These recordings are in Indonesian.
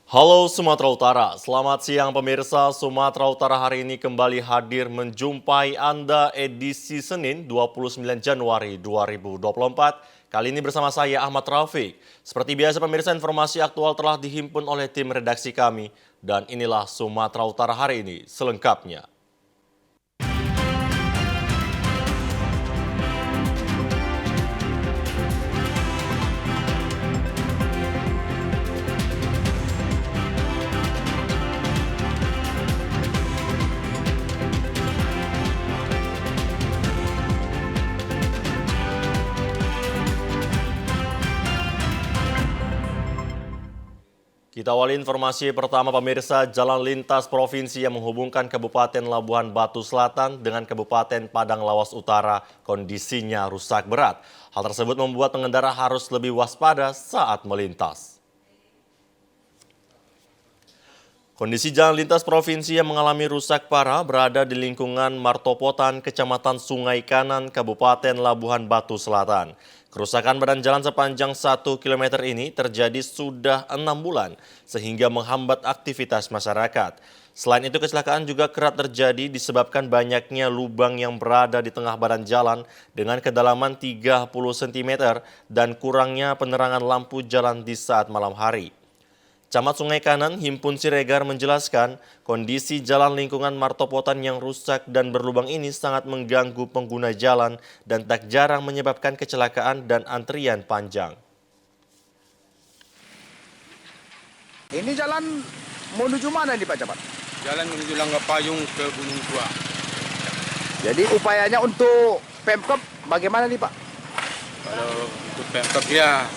Halo Sumatera Utara, selamat siang pemirsa. Sumatera Utara hari ini kembali hadir menjumpai Anda edisi Senin 29 Januari 2024. Kali ini bersama saya Ahmad Rafiq. Seperti biasa pemirsa, informasi aktual telah dihimpun oleh tim redaksi kami. Dan inilah Sumatera Utara hari ini selengkapnya. Kita awali informasi pertama pemirsa, jalan lintas provinsi yang menghubungkan Kabupaten Labuhan Batu Selatan dengan Kabupaten Padang Lawas Utara kondisinya rusak berat. Hal tersebut membuat pengendara harus lebih waspada saat melintas. Kondisi jalan lintas provinsi yang mengalami rusak parah berada di lingkungan Martopotan, Kecamatan Sungai Kanan, Kabupaten Labuhan Batu Selatan. Kerusakan badan jalan sepanjang 1 km ini terjadi sudah 6 bulan, sehingga menghambat aktivitas masyarakat. Selain itu, kecelakaan juga kerap terjadi disebabkan banyaknya lubang yang berada di tengah badan jalan dengan kedalaman 30 cm dan kurangnya penerangan lampu jalan di saat malam hari. Camat Sungai Kanan Himpun Siregar menjelaskan kondisi jalan lingkungan Martopotan yang rusak dan berlubang ini sangat mengganggu pengguna jalan dan tak jarang menyebabkan kecelakaan dan antrian panjang. Ini jalan menuju mana nih Pak Camat? Jalan menuju Langga Payung ke Gunung Tua. Jadi upayanya untuk Pemkab bagaimana nih Pak? Kalau untuk Pemkab ya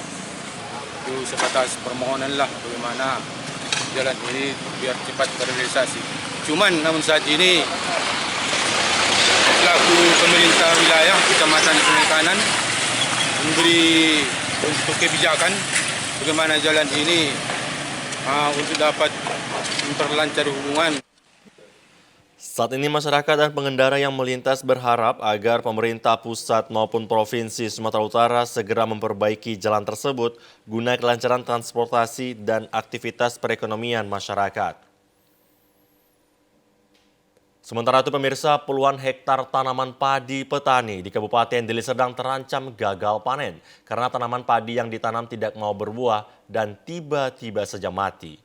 itu sebatas permohonan lah bagaimana jalan ini biar cepat terrealisasi. Namun saat ini selaku pemerintah wilayah Kecamatan Sungai Kanan memberi untuk kebijakan bagaimana jalan ini untuk dapat memperlancar hubungan. Saat ini masyarakat dan pengendara yang melintas berharap agar pemerintah pusat maupun provinsi Sumatera Utara segera memperbaiki jalan tersebut guna kelancaran transportasi dan aktivitas perekonomian masyarakat. Sementara itu pemirsa, puluhan hektar tanaman padi petani di Kabupaten Deli Serdang terancam gagal panen karena tanaman padi yang ditanam tidak mau berbuah dan tiba-tiba saja mati.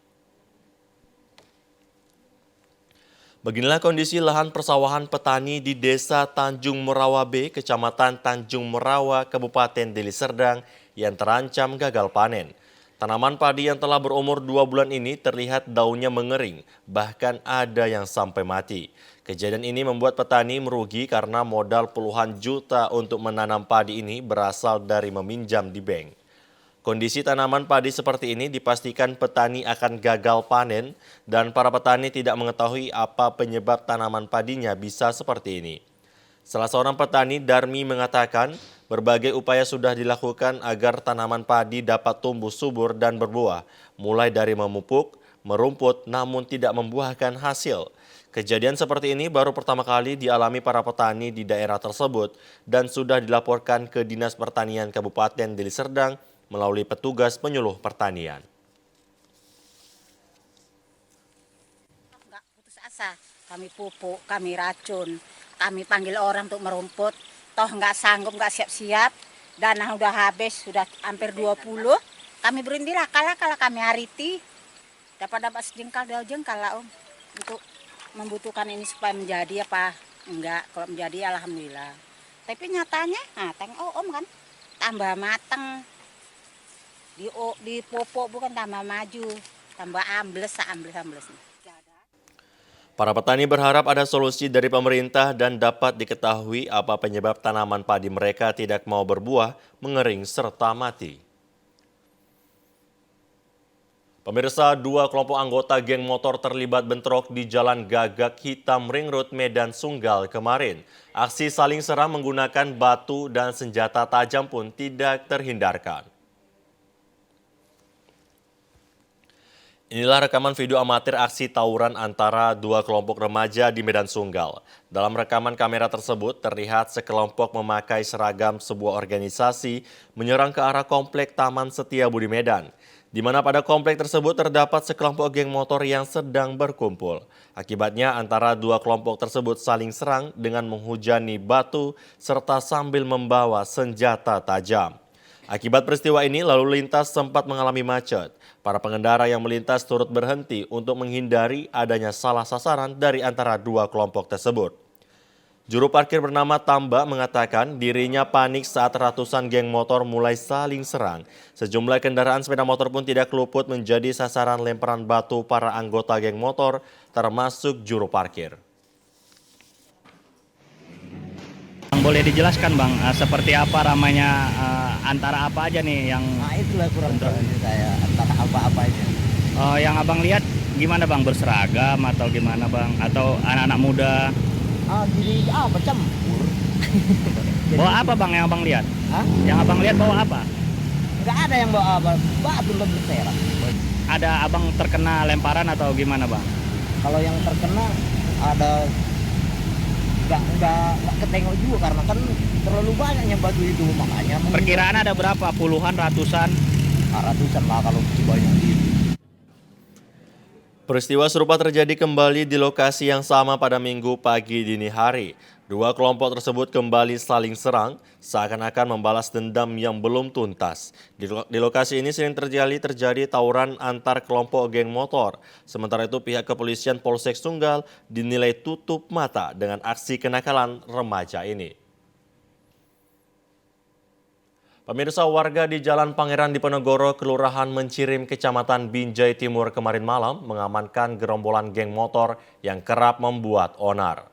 Beginilah kondisi lahan persawahan petani di Desa Tanjung Merawa B, Kecamatan Tanjung Merawa, Kabupaten Deli Serdang yang terancam gagal panen. Tanaman padi yang telah berumur 2 bulan ini terlihat daunnya mengering, bahkan ada yang sampai mati. Kejadian ini membuat petani merugi karena modal puluhan juta untuk menanam padi ini berasal dari meminjam di bank. Kondisi tanaman padi seperti ini dipastikan petani akan gagal panen dan para petani tidak mengetahui apa penyebab tanaman padinya bisa seperti ini. Salah seorang petani, Darmi, mengatakan berbagai upaya sudah dilakukan agar tanaman padi dapat tumbuh subur dan berbuah, mulai dari memupuk, merumput namun tidak membuahkan hasil. Kejadian seperti ini baru pertama kali dialami para petani di daerah tersebut dan sudah dilaporkan ke Dinas Pertanian Kabupaten Deli Serdang melalui petugas penyuluh pertanian. Enggak putus asa, kami pupuk, kami racun, kami panggil orang untuk merumput, toh nggak sanggup, nggak siap-siap, dana udah habis, sudah hampir 20, kami berhenti lah kalau kami hariti, dapat sejengkal dua jengkal lah Om, untuk membutuhkan ini supaya menjadi apa, enggak, kalau menjadi alhamdulillah. Tapi nyatanya, tengok Om kan, tambah mateng. Di popok bukan tambah maju, tambah ambles. Para petani berharap ada solusi dari pemerintah dan dapat diketahui apa penyebab tanaman padi mereka tidak mau berbuah, mengering, serta mati. Pemirsa, 2 kelompok anggota geng motor terlibat bentrok di Jalan Gagak Hitam Ring Road Medan Sunggal kemarin. Aksi saling serang menggunakan batu dan senjata tajam pun tidak terhindarkan. Inilah rekaman video amatir aksi tawuran antara 2 kelompok remaja di Medan Sunggal. Dalam rekaman kamera tersebut terlihat sekelompok memakai seragam sebuah organisasi menyerang ke arah komplek Taman Setiabudi Medan. di mana pada komplek tersebut terdapat sekelompok geng motor yang sedang berkumpul. Akibatnya antara dua kelompok tersebut saling serang dengan menghujani batu serta sambil membawa senjata tajam. Akibat peristiwa ini lalu lintas sempat mengalami macet. Para pengendara yang melintas turut berhenti untuk menghindari adanya salah sasaran dari antara dua kelompok tersebut. Juru parkir bernama Tamba mengatakan dirinya panik saat ratusan geng motor mulai saling serang. Sejumlah kendaraan sepeda motor pun tidak luput menjadi sasaran lemparan batu para anggota geng motor, termasuk juru parkir. Boleh dijelaskan Bang, seperti apa ramainya, antara apa aja nih yang Itulah kurang tahu saya antara apa-apa aja. yang Abang lihat gimana Bang, berseragam atau gimana Bang, atau anak-anak muda? Jadi apa campur? Bawa apa Bang yang Abang lihat? Hah? Yang Abang lihat bawa apa? Nggak ada yang bawa apa, batu dan berserak. Ada Abang terkena lemparan atau gimana Bang? Kalau yang terkena ada nggak ketengok juga karena kan terlalu banyaknya batu itu, makanya mungkin Perkiraan ada berapa? Puluhan, ratusan? ratusan lah kalau banyak gitu. Peristiwa serupa terjadi kembali di lokasi yang sama pada Minggu pagi dini hari. Dua kelompok tersebut kembali saling serang, seakan-akan membalas dendam yang belum tuntas. Di lokasi ini sering terjadi tawuran antar kelompok geng motor. Sementara itu pihak kepolisian Polsek Sunggal dinilai tutup mata dengan aksi kenakalan remaja ini. Pemirsa, warga di Jalan Pangeran Diponegoro, Kelurahan Mencirim, Kecamatan Binjai Timur kemarin malam mengamankan gerombolan geng motor yang kerap membuat onar.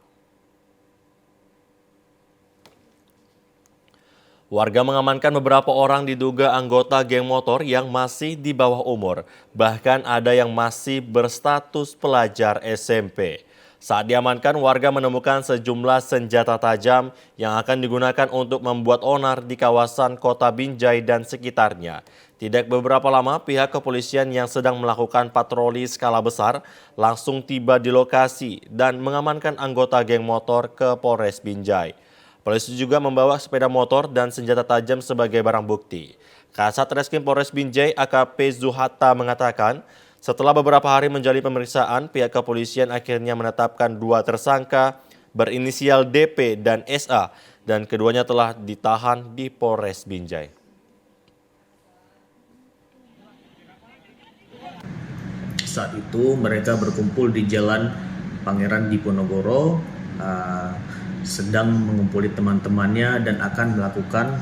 Warga mengamankan beberapa orang diduga anggota geng motor yang masih di bawah umur, bahkan ada yang masih berstatus pelajar SMP. Saat diamankan, warga menemukan sejumlah senjata tajam yang akan digunakan untuk membuat onar di kawasan Kota Binjai dan sekitarnya. Tidak beberapa lama, pihak kepolisian yang sedang melakukan patroli skala besar langsung tiba di lokasi dan mengamankan anggota geng motor ke Polres Binjai. Polisi juga membawa sepeda motor dan senjata tajam sebagai barang bukti. Kasat Reskrim Polres Binjai AKP Zuhatta mengatakan, setelah beberapa hari menjalani pemeriksaan, pihak kepolisian akhirnya menetapkan dua tersangka berinisial DP dan SA dan keduanya telah ditahan di Polres Binjai. Saat itu mereka berkumpul di Jalan Pangeran Diponegoro, sedang mengumpuli teman-temannya dan akan melakukan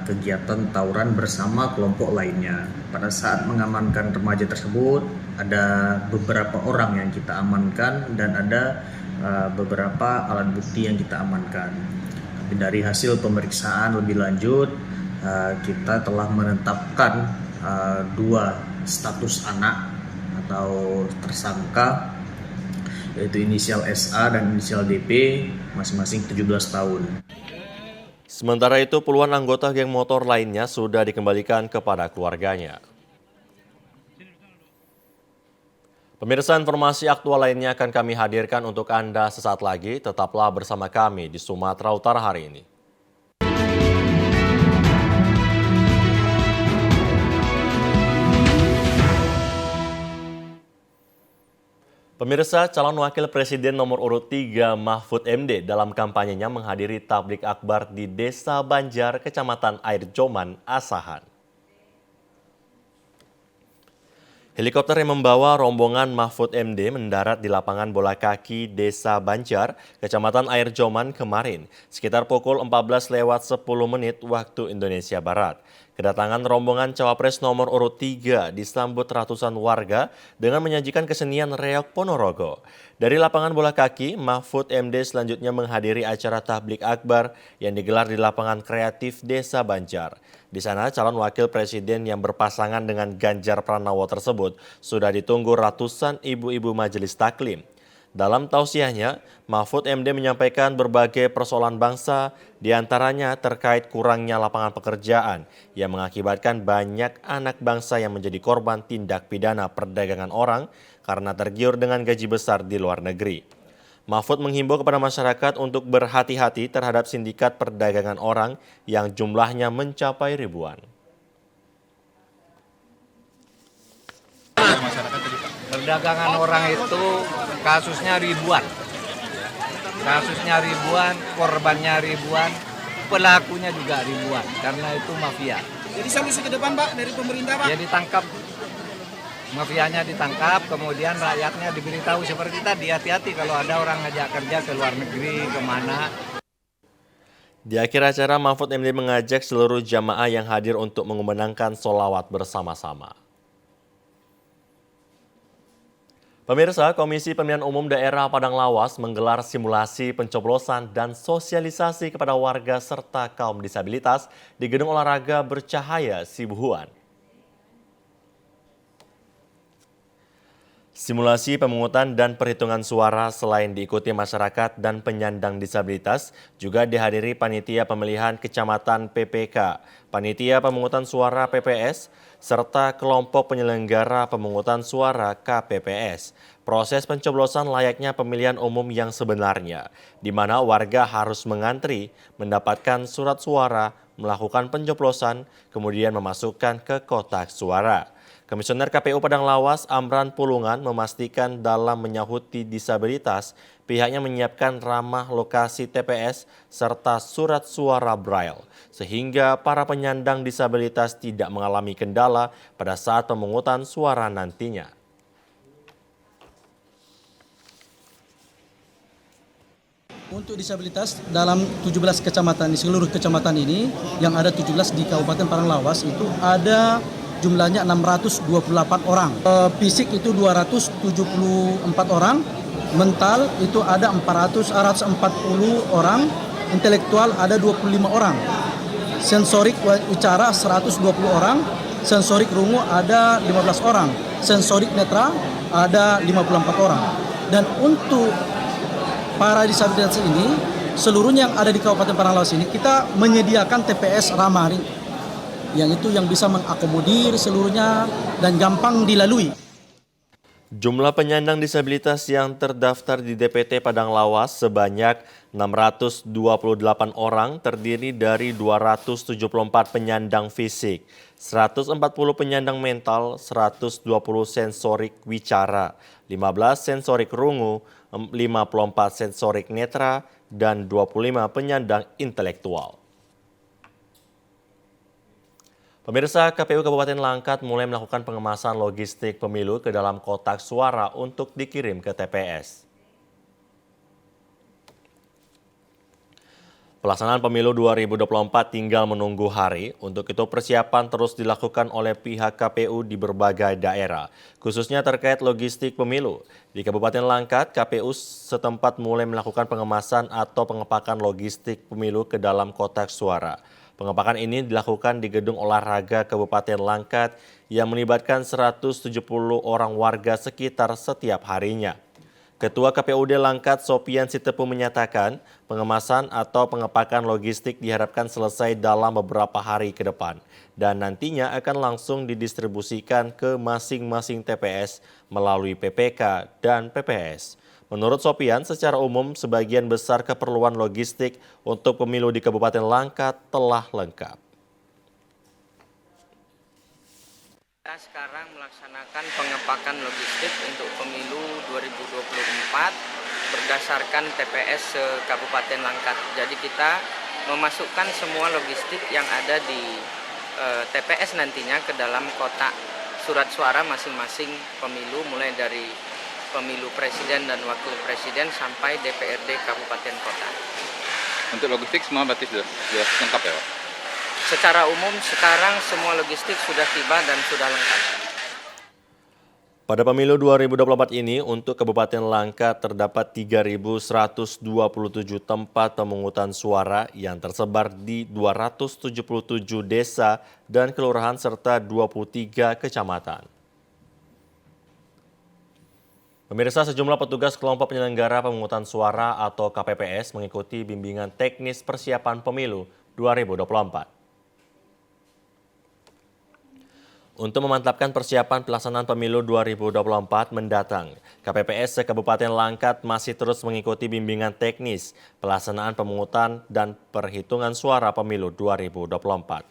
kegiatan tawuran bersama kelompok lainnya. Pada saat mengamankan remaja tersebut, ada beberapa orang yang kita amankan dan ada beberapa alat bukti yang kita amankan. Tapi dari hasil pemeriksaan lebih lanjut, kita telah menetapkan dua status anak atau tersangka, yaitu inisial SA dan inisial DP, masing-masing 17 tahun. Sementara itu, puluhan anggota geng motor lainnya sudah dikembalikan kepada keluarganya. Pemirsa, informasi aktual lainnya akan kami hadirkan untuk Anda sesaat lagi. Tetaplah bersama kami di Sumatera Utara hari ini. Pemirsa, calon wakil presiden nomor urut 3 Mahfud MD dalam kampanyenya menghadiri tablik akbar di Desa Banjar, Kecamatan Air Joman, Asahan. Helikopter yang membawa rombongan Mahfud MD mendarat di lapangan bola kaki Desa Banjar, Kecamatan Air Joman kemarin, sekitar pukul 14:10 waktu Indonesia Barat. Kedatangan rombongan cawapres nomor urut 3 disambut ratusan warga dengan menyajikan kesenian reok Ponorogo. Dari lapangan bola kaki, Mahfud MD selanjutnya menghadiri acara tablik akbar yang digelar di lapangan kreatif Desa Banjar. Di sana, calon wakil presiden yang berpasangan dengan Ganjar Pranowo tersebut sudah ditunggu ratusan ibu-ibu majelis taklim. Dalam tausiahnya, Mahfud MD menyampaikan berbagai persoalan bangsa, diantaranya terkait kurangnya lapangan pekerjaan yang mengakibatkan banyak anak bangsa yang menjadi korban tindak pidana perdagangan orang karena tergiur dengan gaji besar di luar negeri. Mahfud menghimbau kepada masyarakat untuk berhati-hati terhadap sindikat perdagangan orang yang jumlahnya mencapai ribuan. Perdagangan orang itu kasusnya ribuan. Korbannya ribuan, pelakunya juga ribuan, karena itu mafia. Jadi solusi ke depan Pak dari pemerintah Pak? Dia ditangkap, mafianya ditangkap, kemudian rakyatnya diberitahu seperti tadi, hati-hati kalau ada orang ngajak kerja ke luar negeri, kemana. Di akhir acara, Mahfud MD mengajak seluruh jamaah yang hadir untuk mengumandangkan sholawat bersama-sama. Pemirsa, Komisi Pemilihan Umum Daerah Padang Lawas menggelar simulasi pencoblosan dan sosialisasi kepada warga serta kaum disabilitas di Gedung Olahraga Bercahaya Sibuhuan. Simulasi pemungutan dan perhitungan suara selain diikuti masyarakat dan penyandang disabilitas juga dihadiri panitia pemilihan kecamatan PPK, panitia pemungutan suara PPS, serta kelompok penyelenggara pemungutan suara KPPS. Proses pencoblosan layaknya pemilihan umum yang sebenarnya, di mana warga harus mengantri, mendapatkan surat suara, melakukan pencoblosan, kemudian memasukkan ke kotak suara. Komisioner KPU Padang Lawas Amran Pulungan memastikan dalam menyahuti disabilitas, pihaknya menyiapkan ramah lokasi TPS serta surat suara Braille, sehingga para penyandang disabilitas tidak mengalami kendala pada saat pemungutan suara nantinya. Untuk disabilitas dalam 17 kecamatan di seluruh kecamatan ini, yang ada 17 di Kabupaten Padang Lawas itu ada jumlahnya 628 orang. Fisik itu 274 orang, mental itu ada 440 orang, intelektual ada 25 orang, sensorik wicara 120 orang, sensorik rungu ada 15 orang, sensorik netra ada 54 orang. Dan untuk para disabilitas ini, seluruhnya yang ada di Kabupaten Padang Lawas ini, kita menyediakan TPS ramah yang itu yang bisa mengakomodir seluruhnya dan gampang dilalui. Jumlah penyandang disabilitas yang terdaftar di DPT Padang Lawas sebanyak 628 orang terdiri dari 274 penyandang fisik, 140 penyandang mental, 120 sensorik wicara, 15 sensorik rungu, 54 sensorik netra, dan 25 penyandang intelektual. Pemirsa, KPU Kabupaten Langkat mulai melakukan pengemasan logistik pemilu ke dalam kotak suara untuk dikirim ke TPS. Pelaksanaan pemilu 2024 tinggal menunggu hari, untuk itu persiapan terus dilakukan oleh pihak KPU di berbagai daerah, khususnya terkait logistik pemilu. Di Kabupaten Langkat, KPU setempat mulai melakukan pengemasan atau pengepakan logistik pemilu ke dalam kotak suara. Pengepakan ini dilakukan di Gedung Olahraga Kabupaten Langkat yang melibatkan 170 orang warga sekitar setiap harinya. Ketua KPUD Langkat Sopian Sitepu menyatakan pengemasan atau pengepakan logistik diharapkan selesai dalam beberapa hari ke depan dan nantinya akan langsung didistribusikan ke masing-masing TPS melalui PPK dan PPS. Menurut Sopian, secara umum sebagian besar keperluan logistik untuk pemilu di Kabupaten Langkat telah lengkap. Kita sekarang melaksanakan pengepakan logistik untuk pemilu 2024 berdasarkan TPS Kabupaten Langkat. Jadi kita memasukkan semua logistik yang ada di TPS nantinya ke dalam kotak surat suara masing-masing pemilu, mulai dari pemilu presiden dan wakil presiden sampai DPRD kabupaten kota. Untuk logistik semua berarti sudah lengkap ya Pak? Secara umum sekarang semua logistik sudah tiba dan sudah lengkap. Pada pemilu 2024 ini untuk Kabupaten Langkat terdapat 3.127 tempat pemungutan suara yang tersebar di 277 desa dan kelurahan serta 23 kecamatan. Pemirsa, sejumlah petugas kelompok penyelenggara pemungutan suara atau KPPS mengikuti bimbingan teknis persiapan pemilu 2024. Untuk memantapkan persiapan pelaksanaan pemilu 2024 mendatang, KPPS Kabupaten Langkat masih terus mengikuti bimbingan teknis pelaksanaan pemungutan dan perhitungan suara pemilu 2024.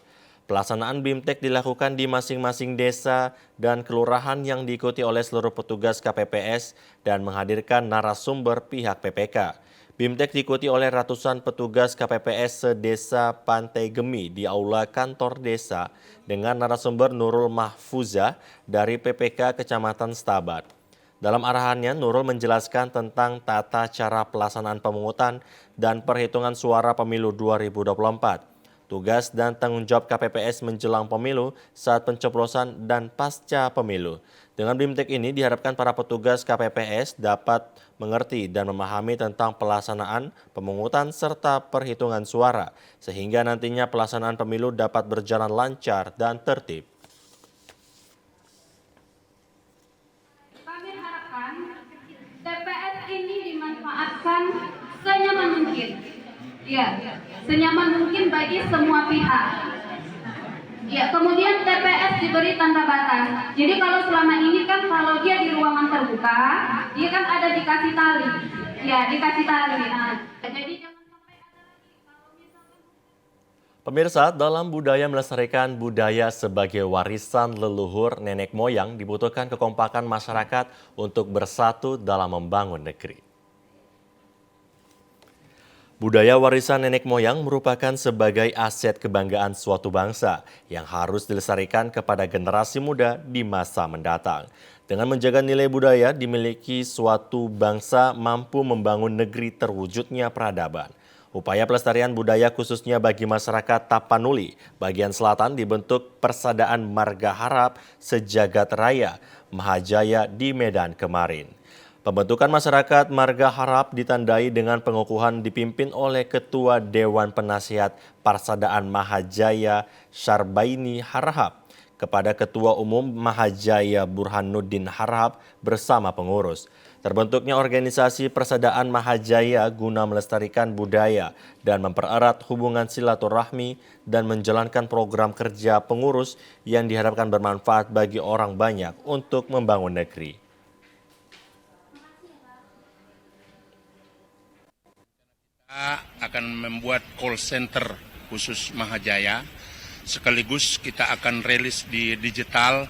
Pelaksanaan BIMTEK dilakukan di masing-masing desa dan kelurahan yang diikuti oleh seluruh petugas KPPS dan menghadirkan narasumber pihak PPK. BIMTEK diikuti oleh ratusan petugas KPPS sedesa Pantai Gemi di aula kantor desa dengan narasumber Nurul Mahfuza dari PPK Kecamatan Stabat. Dalam arahannya, Nurul menjelaskan tentang tata cara pelaksanaan pemungutan dan perhitungan suara pemilu 2024. Tugas dan tanggung jawab KPPS menjelang pemilu, saat pencoblosan, dan pasca pemilu. Dengan BIMTEK ini diharapkan para petugas KPPS dapat mengerti dan memahami tentang pelaksanaan pemungutan serta perhitungan suara, sehingga nantinya pelaksanaan pemilu dapat berjalan lancar dan tertib. Kami harapkan TPS ini dimanfaatkan senyaman mungkin. Ya, senyaman mungkin bagi semua pihak. Ya, kemudian TPS diberi tanda batas. Jadi kalau selama ini kan kalau dia di ruangan terbuka, dia kan ada dikasih tali. Ya, dikasih tali. Nah, jadi jangan sampai ada lagi kalau misalkan. Pemirsa, dalam budaya melestarikan budaya sebagai warisan leluhur nenek moyang dibutuhkan kekompakan masyarakat untuk bersatu dalam membangun negeri. Budaya warisan nenek moyang merupakan sebagai aset kebanggaan suatu bangsa yang harus dilestarikan kepada generasi muda di masa mendatang. Dengan menjaga nilai budaya dimiliki suatu bangsa mampu membangun negeri terwujudnya peradaban. Upaya pelestarian budaya khususnya bagi masyarakat Tapanuli, bagian selatan dibentuk Persadaan Marga Harap Sejagat Raya Mahajaya di Medan kemarin. Pembentukan masyarakat Marga Harap ditandai dengan pengukuhan dipimpin oleh Ketua Dewan Penasihat Persadaan Mahajaya Syarbaini Harahap kepada Ketua Umum Mahajaya Burhanuddin Harahap bersama pengurus. Terbentuknya organisasi Persadaan Mahajaya guna melestarikan budaya dan mempererat hubungan silaturahmi dan menjalankan program kerja pengurus yang diharapkan bermanfaat bagi orang banyak untuk membangun negeri. Kita akan membuat call center khusus Mahajaya, sekaligus kita akan rilis di digital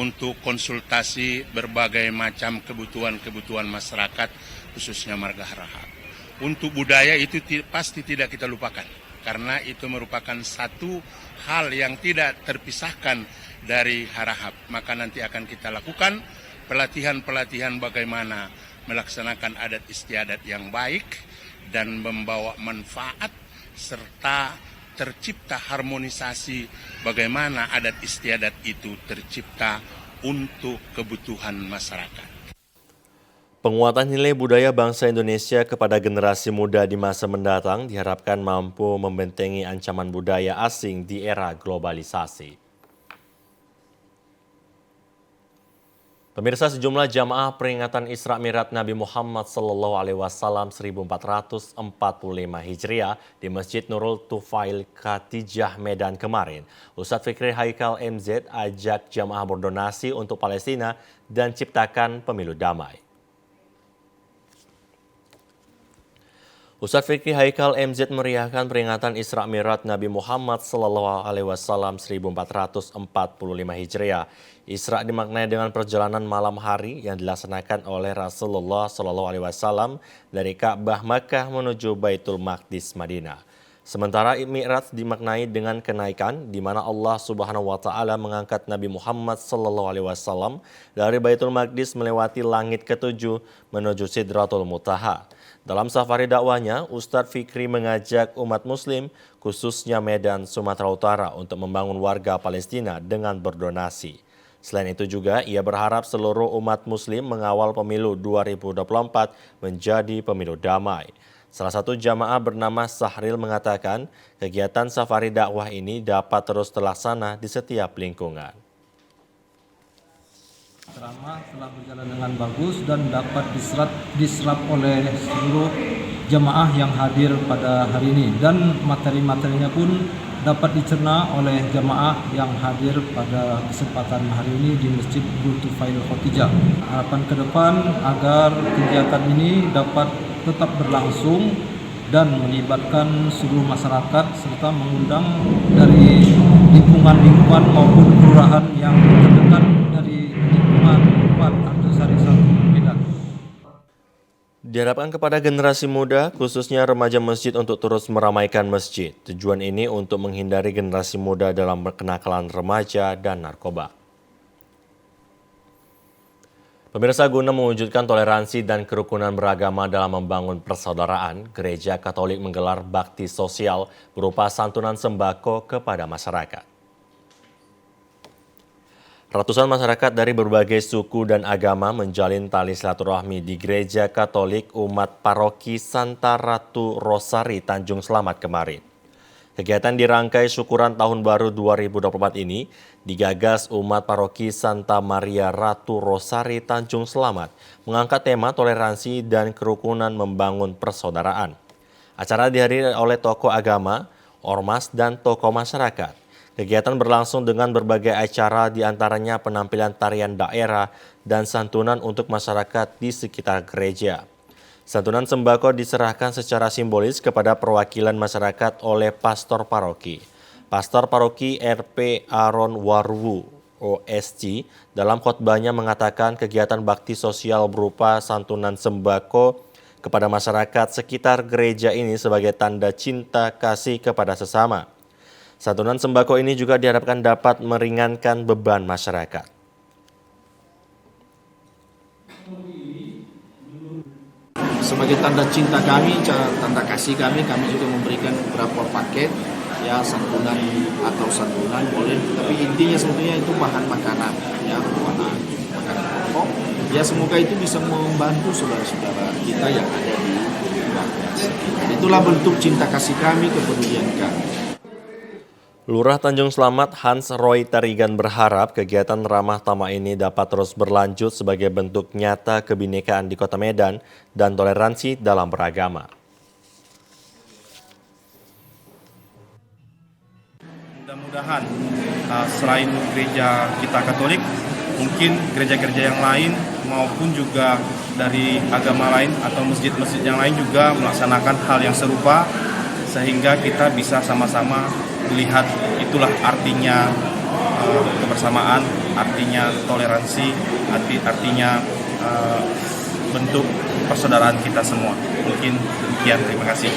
untuk konsultasi berbagai macam kebutuhan masyarakat khususnya Marga Harap. Untuk budaya itu pasti tidak kita lupakan, karena itu merupakan satu hal yang tidak terpisahkan dari Harahap. Maka nanti akan kita lakukan pelatihan-pelatihan bagaimana melaksanakan adat istiadat yang baik dan membawa manfaat serta tercipta harmonisasi bagaimana adat istiadat itu tercipta untuk kebutuhan masyarakat. Penguatan nilai budaya bangsa Indonesia kepada generasi muda di masa mendatang diharapkan mampu membentengi ancaman budaya asing di era globalisasi. Pemirsa, sejumlah jamaah peringatan Isra Mi'raj Nabi Muhammad SAW 1445 Hijriah di Masjid Nurul Tufail Khatijah Medan kemarin. Ustadz Fikri Haikal MZ ajak jamaah berdonasi untuk Palestina dan ciptakan pemilu damai. Ustadz Fikri Haikal MZ meriahkan peringatan Isra Mi'raj Nabi Muhammad SAW 1445 Hijriah. Isra dimaknai dengan perjalanan malam hari yang dilaksanakan oleh Rasulullah SAW dari Ka'bah Makkah menuju Baitul Maqdis Madinah. Sementara Mi'raj dimaknai dengan kenaikan di mana Allah Subhanahu wa taala mengangkat Nabi Muhammad SAW dari Baitul Maqdis melewati langit ketujuh menuju Sidratul Muntaha. Dalam safari dakwahnya, Ustadz Fikri mengajak umat muslim khususnya Medan, Sumatera Utara untuk membangun warga Palestina dengan berdonasi. Selain itu juga ia berharap seluruh umat muslim mengawal pemilu 2024 menjadi pemilu damai. Salah satu jamaah bernama Sahril mengatakan kegiatan safari dakwah ini dapat terus terlaksana di setiap lingkungan. Ceramah telah berjalan dengan bagus dan dapat diserap oleh seluruh jemaah yang hadir pada hari ini, dan materi-materinya pun dapat dicerna oleh jemaah yang hadir pada kesempatan hari ini di Masjid Nurul Tufail Khatijah. Harapan ke depan agar kegiatan ini dapat tetap berlangsung dan melibatkan seluruh masyarakat serta mengundang dari lingkungan lingkungan maupun kelurahan yang terdekat dari lingkungan tempat Artosari 1 Medan. Diharapkan kepada generasi muda, khususnya remaja masjid untuk terus meramaikan masjid. Tujuan ini untuk menghindari generasi muda dalam kenakalan remaja dan narkoba. Pemirsa, guna mewujudkan toleransi dan kerukunan beragama dalam membangun persaudaraan, Gereja Katolik menggelar bakti sosial berupa santunan sembako kepada masyarakat. Ratusan masyarakat dari berbagai suku dan agama menjalin tali silaturahmi di Gereja Katolik Umat Paroki Santa Ratu Rosari Tanjung Selamat kemarin. Kegiatan dirangkai syukuran Tahun Baru 2024 ini digagas Umat Paroki Santa Maria Ratu Rosari Tanjung Selamat mengangkat tema toleransi dan kerukunan membangun persaudaraan. Acara dihadiri oleh tokoh agama, ormas, dan tokoh masyarakat. Kegiatan berlangsung dengan berbagai acara diantaranya penampilan tarian daerah dan santunan untuk masyarakat di sekitar gereja. Santunan sembako diserahkan secara simbolis kepada perwakilan masyarakat oleh Pastor Paroki. Pastor Paroki RP Aaron Warwu OSC dalam khotbahnya mengatakan kegiatan bakti sosial berupa santunan sembako kepada masyarakat sekitar gereja ini sebagai tanda cinta kasih kepada sesama. Santunan sembako ini juga diharapkan dapat meringankan beban masyarakat. Sebagai tanda cinta kami, tanda kasih kami juga memberikan beberapa paket ya, santunan atau santunan boleh, tapi intinya sebetulnya itu bahan makanan ya, bahan makanan pokok ya, semoga itu bisa membantu saudara-saudara kita yang ada di bangsa. Itulah bentuk cinta kasih kami, kepedulian kami. Lurah Tanjung Selamat Hans Roy Tarigan berharap kegiatan ramah tamah ini dapat terus berlanjut sebagai bentuk nyata kebinekaan di Kota Medan dan toleransi dalam beragama. Mudah-mudahan selain gereja kita Katolik, mungkin gereja-gereja yang lain maupun juga dari agama lain atau masjid-masjid yang lain juga melaksanakan hal yang serupa, sehingga kita bisa sama-sama melihat itulah artinya kebersamaan, artinya toleransi, artinya bentuk persaudaraan kita semua. Mungkin demikian, terima kasih.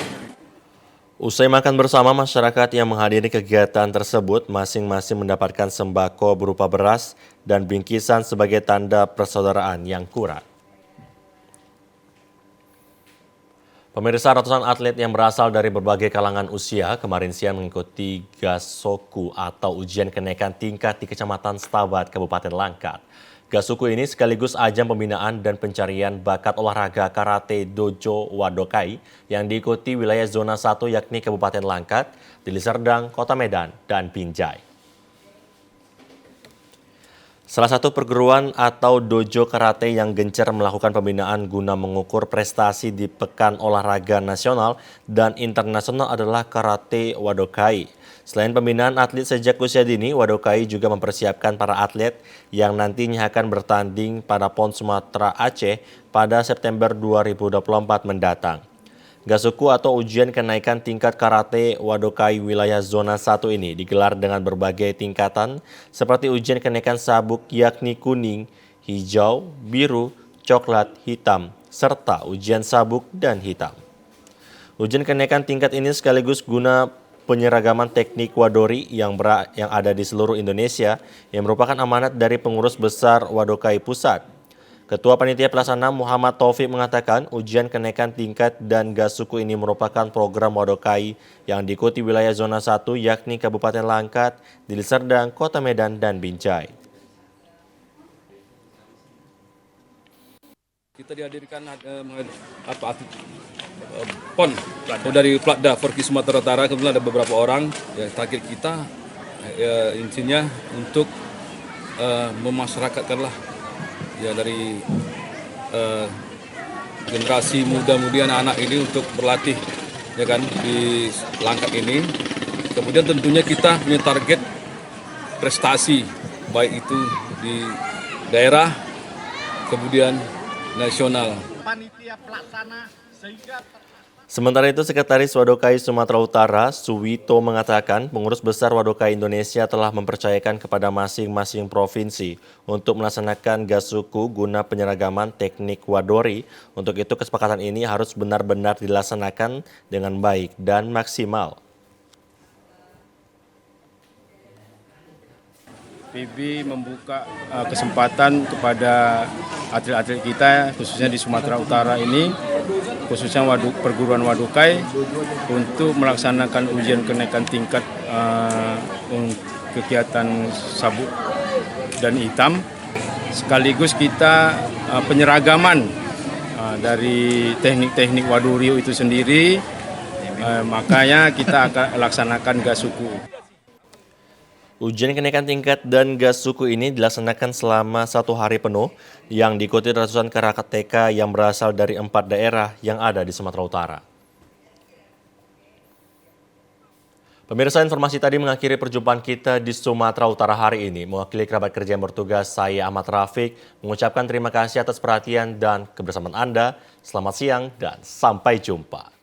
Usai makan bersama, masyarakat yang menghadiri kegiatan tersebut masing-masing mendapatkan sembako berupa beras dan bingkisan sebagai tanda persaudaraan yang kuat. Pemirsa, ratusan atlet yang berasal dari berbagai kalangan usia kemarin siang mengikuti Gasoku atau ujian kenaikan tingkat di Kecamatan Stabat, Kabupaten Langkat. Gasoku ini sekaligus ajang pembinaan dan pencarian bakat olahraga karate dojo Wadokai yang diikuti wilayah zona 1 yakni Kabupaten Langkat, Deli Serdang, Kota Medan, dan Binjai. Salah satu perguruan atau dojo karate yang gencar melakukan pembinaan guna mengukur prestasi di Pekan Olahraga Nasional dan Internasional adalah Karate Wadokai. Selain pembinaan atlet sejak usia dini, Wadokai juga mempersiapkan para atlet yang nantinya akan bertanding pada PON Sumatera Aceh pada September 2024 mendatang. Gasoku atau ujian kenaikan tingkat karate Wadokai wilayah zona 1 ini digelar dengan berbagai tingkatan seperti ujian kenaikan sabuk yakni kuning, hijau, biru, coklat, hitam, serta ujian sabuk dan hitam. Ujian kenaikan tingkat ini sekaligus guna penyeragaman teknik Wadori yang ada di seluruh Indonesia yang merupakan amanat dari pengurus besar Wadokai Pusat. Ketua Panitia Pelaksana Muhammad Taufik mengatakan ujian kenaikan tingkat dan Gasoku ini merupakan program Wadokai yang diikuti wilayah zona 1 yakni Kabupaten Langkat, Deli Serdang, Kota Medan, dan Binjai. Kita dihadirkan PON dari Platda Forki Sumatera Utara, kebetulan ada beberapa orang. Ya, target kita intinya untuk memasyarakatkanlah ya dari generasi muda-mudi anak-anak ini untuk berlatih ya kan di Langkat ini. Kemudian tentunya kita punya target prestasi baik itu di daerah kemudian nasional. Panitia pelaksana sehingga Sementara itu, Sekretaris Wadokai Sumatera Utara, Suwito, mengatakan pengurus besar Wadokai Indonesia telah mempercayakan kepada masing-masing provinsi untuk melaksanakan Gasuku guna penyeragaman teknik Wadori. Untuk itu, kesepakatan ini harus benar-benar dilaksanakan dengan baik dan maksimal. PB membuka kesempatan kepada atlet-atlet kita, khususnya di Sumatera Utara ini, khususnya perguruan Wadokai, untuk melaksanakan ujian kenaikan tingkat kegiatan sabuk dan hitam. Sekaligus kita penyeragaman dari teknik-teknik Wadorio itu sendiri, makanya kita akan laksanakan Gasuku. Ujian kenaikan tingkat dan Gasuku ini dilaksanakan selama 1 hari penuh yang diikuti ratusan karateka yang berasal dari 4 daerah yang ada di Sumatera Utara. Pemirsa, informasi tadi mengakhiri perjumpaan kita di Sumatera Utara hari ini. Mewakili kerabat kerja yang bertugas, saya Ahmad Rafiq mengucapkan terima kasih atas perhatian dan kebersamaan Anda. Selamat siang dan sampai jumpa.